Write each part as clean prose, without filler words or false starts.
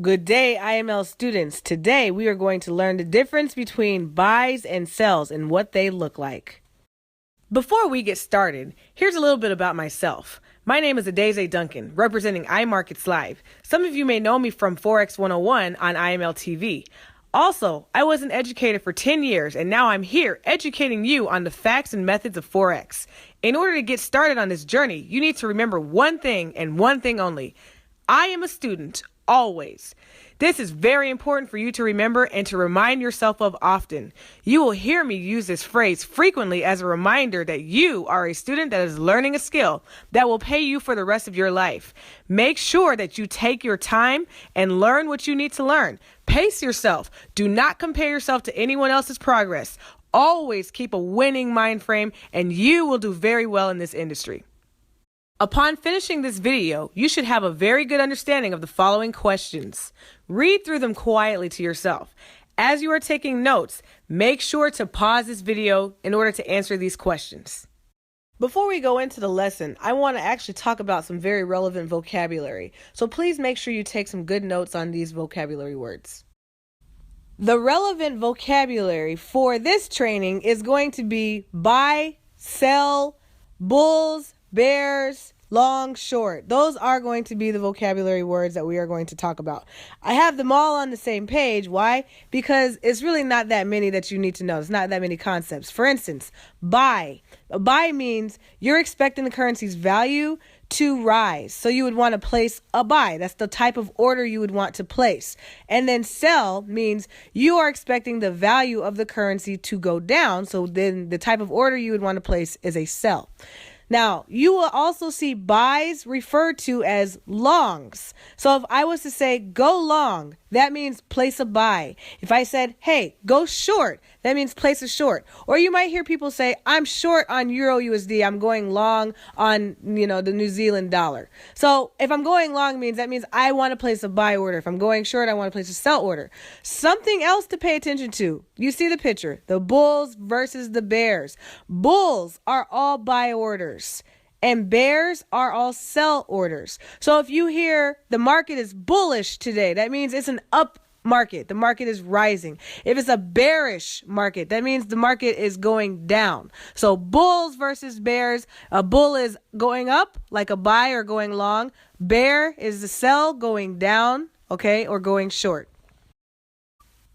Good day, IML students. Today we are going to learn the difference between buys and sells and what they look like. Before we get started, here's a little bit about myself. My name is Adeze Duncan, representing iMarkets Live. Some of you may know me from Forex 101 on IML TV. Also, I was an educator for 10 years, and now I'm here educating you on the facts and methods of Forex. In order to get started on this journey, you need to remember one thing and one thing only. I am a student. Always. This is very important for you to remember and to remind yourself of often. You will hear me use this phrase frequently as a reminder that you are a student that is learning a skill that will pay you for the rest of your life. Make sure that you take your time and learn what you need to learn. Pace yourself. Do not compare yourself to anyone else's progress. Always keep a winning mind frame and you will do very well in this industry. Upon finishing this video, you should have a very good understanding of the following questions. Read through them quietly to yourself. As you are taking notes, make sure to pause this video in order to answer these questions. Before we go into the lesson, I want to actually talk about some very relevant vocabulary. So please make sure you take some good notes on these vocabulary words. The relevant vocabulary for this training is going to be buy, sell, bulls, bears, long, short. Those are going to be the vocabulary words that we are going to talk about. I have them all on the same page. Why? Because it's really not that many that you need to know. It's not that many concepts. For instance, buy. A buy means you're expecting the currency's value to rise. So you would want to place a buy. That's the type of order you would want to place. And then sell means you are expecting the value of the currency to go down. So then the type of order you would want to place is a sell. Now, you will also see buys referred to as longs. So if I was to say go long, that means place a buy. If I said, hey, go short, that means place a short. Or you might hear people say, I'm short on Euro USD. I'm going long on, the New Zealand dollar. So if I'm going long that means I want to place a buy order. If I'm going short, I want to place a sell order. Something else to pay attention to. You see the picture, the bulls versus the bears. Bulls are all buy orders. And bears are all sell orders. So if you hear the market is bullish today, that means it's an up market. The market is rising. If it's a bearish market, that means the market is going down. So bulls versus bears. A bull is going up like a buy or going long. Bear is the sell going down, or going short.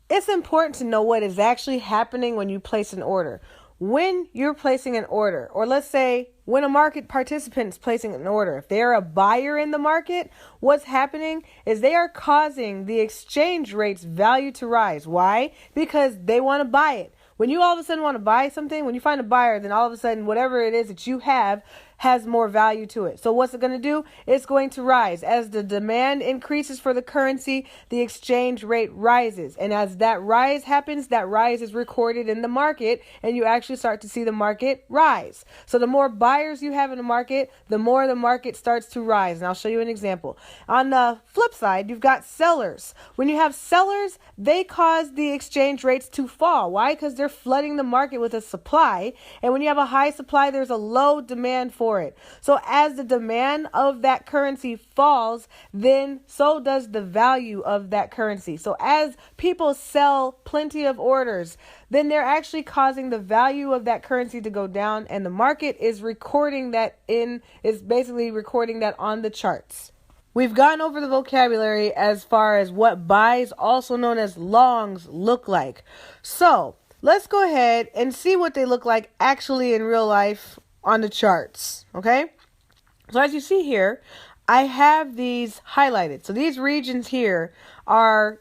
It's important to know what is actually happening when you place an order. When you're placing an order, or let's say when a market participant is placing an order, if they're a buyer in the market, what's happening is they are causing the exchange rate's value to rise. Why? Because they want to buy it. When you all of a sudden want to buy something, when you find a buyer, then all of a sudden whatever it is that you have has more value to it. So what's it going to do? It's going to rise. As the demand increases for the currency, the exchange rate rises. And as that rise happens, that rise is recorded in the market and you actually start to see the market rise. So the more buyers you have in the market, the more the market starts to rise. And I'll show you an example. On the flip side, you've got sellers. When you have sellers, they cause the exchange rates to fall. Why? Because they're flooding the market with a supply. And when you have a high supply, there's a low demand for it. So as the demand of that currency falls, then so does the value of that currency. So as people sell plenty of orders, then they're actually causing the value of that currency to go down, and the market is recording that on the charts. We've gone over the vocabulary as far as what buys, also known as longs, look like. So let's go ahead and see what they look like actually in real life on the charts, okay? So as you see here, I have these highlighted. So these regions here are,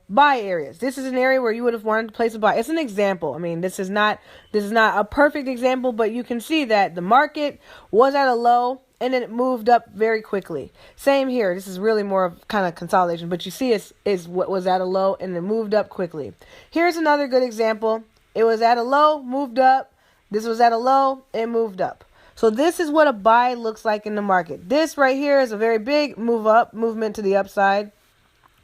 buy areas. This is an area where you would have wanted to place a buy. It's an example. I mean, this is not a perfect example, but you can see that the market was at a low and then it moved up very quickly. Same here. This is really more of kind of consolidation, but you see is what was at a low and it moved up quickly. Here's another good example. It was at a low, moved up. This was at a low, it moved up. So this is what a buy looks like in the market. This right here is a very big movement to the upside,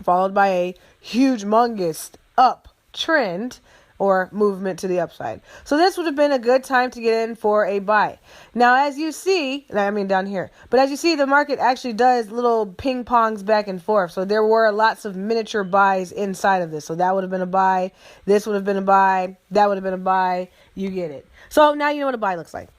followed by a huge, humongous up trend. or movement to the upside. So this would have been a good time to get in for a buy. Now, as you see, I mean down here, but as you see, the market actually does little ping pongs back and forth. So there were lots of miniature buys inside of this. So that would have been a buy. This would have been a buy. That would have been a buy. You get it. So now you know what a buy looks like.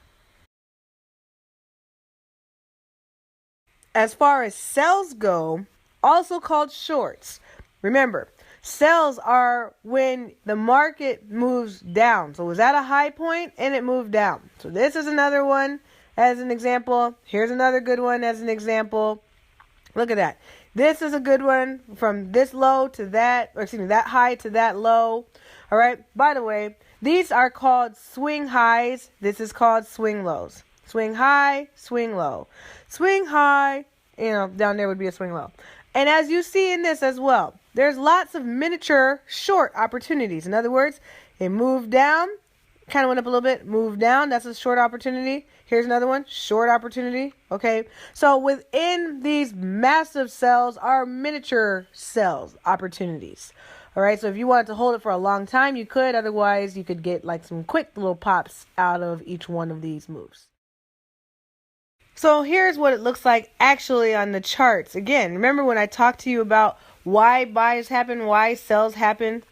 As far as sells go, also called shorts. Remember, sells are when the market moves down. So it was at a high point and it moved down. So this is another one as an example. Here's another good one as an example. Look at that. This is a good one from this low to that, or excuse me, that high to that low. All right. By the way, these are called swing highs. This is called swing lows. Swing high, swing low. Swing high, down there would be a swing low. And as you see in this as well, there's lots of miniature short opportunities. In other words, it moved down, kind of went up a little bit, moved down. That's a short opportunity. Here's another one, short opportunity. Okay. So within these massive sells are miniature sells opportunities. All right. So if you wanted to hold it for a long time, you could. Otherwise, you could get like some quick little pops out of each one of these moves. So here's what it looks like actually on the charts. Again, remember when I talked to you about why buys happen, why sells happen?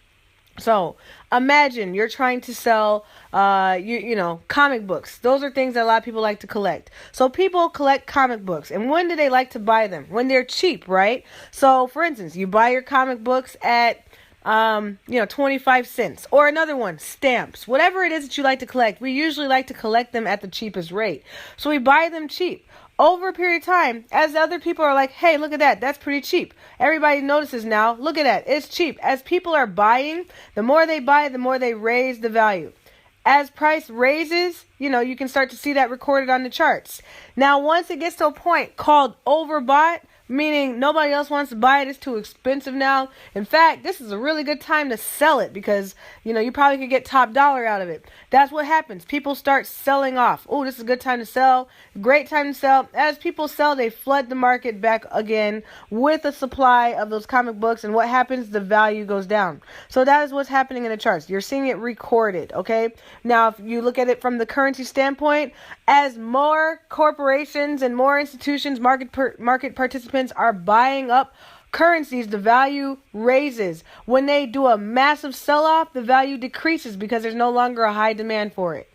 So imagine you're trying to sell, comic books. Those are things that a lot of people like to collect. So people collect comic books. And when do they like to buy them? When they're cheap, right? So for instance, you buy your comic books at 25 cents. Or another one, stamps. Whatever it is that you like to collect, we usually like to collect them at the cheapest rate. So we buy them cheap. Over a period of time, as other people are like, hey, look at that. That's pretty cheap. Everybody notices now, look at that. It's cheap. As people are buying, the more they buy, the more they raise the value. As price raises, you can start to see that recorded on the charts. Now, once it gets to a point called overbought, meaning nobody else wants to buy it, it's too expensive now. In fact, this is a really good time to sell it because, you probably could get top dollar out of it. That's what happens. People start selling off. Oh, this is a good time to sell. Great time to sell. As people sell, they flood the market back again with a supply of those comic books. And what happens? The value goes down. So that is what's happening in the charts. You're seeing it recorded, okay? Now, if you look at it from the currency standpoint, as more corporations and more institutions, market participants are buying up currencies, the value raises. When they do a massive sell-off, the value decreases because there's no longer a high demand for it.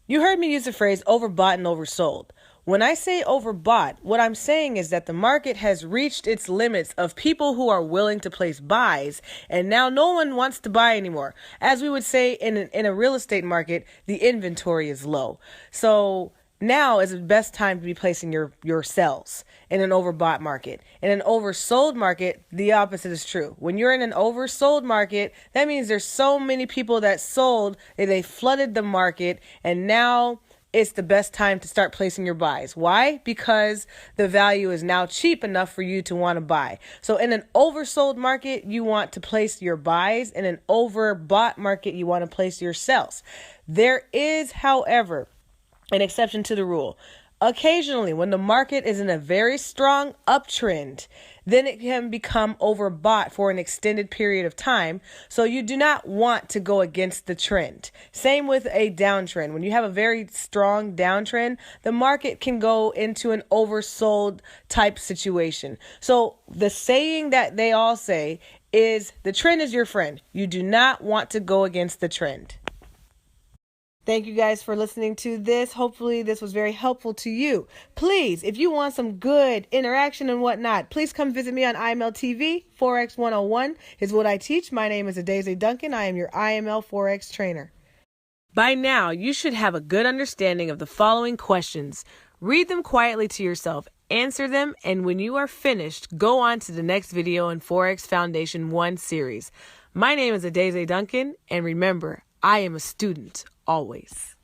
You heard me use the phrase overbought and oversold. When I say overbought, what I'm saying is that the market has reached its limits of people who are willing to place buys, and now no one wants to buy anymore. As we would say in a real estate market, the inventory is low. So now is the best time to be placing your sells in an overbought market. In an oversold market, the opposite is true. When you're in an oversold market, that means there's so many people that sold, they flooded the market, and now it's the best time to start placing your buys. Why? Because the value is now cheap enough for you to want to buy. So in an oversold market, you want to place your buys. In an overbought market, you want to place your sells. There is, however, an exception to the rule. Occasionally, when the market is in a very strong uptrend, then it can become overbought for an extended period of time. So you do not want to go against the trend. Same with a downtrend. When you have a very strong downtrend, the market can go into an oversold type situation. So the saying that they all say is the trend is your friend. You do not want to go against the trend. Thank you guys for listening to this. Hopefully this was very helpful to you. Please, if you want some good interaction and whatnot, please come visit me on IML TV. Forex 101 is what I teach. My name is Adeze Duncan. I am your IML Forex trainer. By now, you should have a good understanding of the following questions. Read them quietly to yourself, answer them, and when you are finished, go on to the next video in Forex Foundation 1 series. My name is Adeze Duncan, and remember, I am a student always.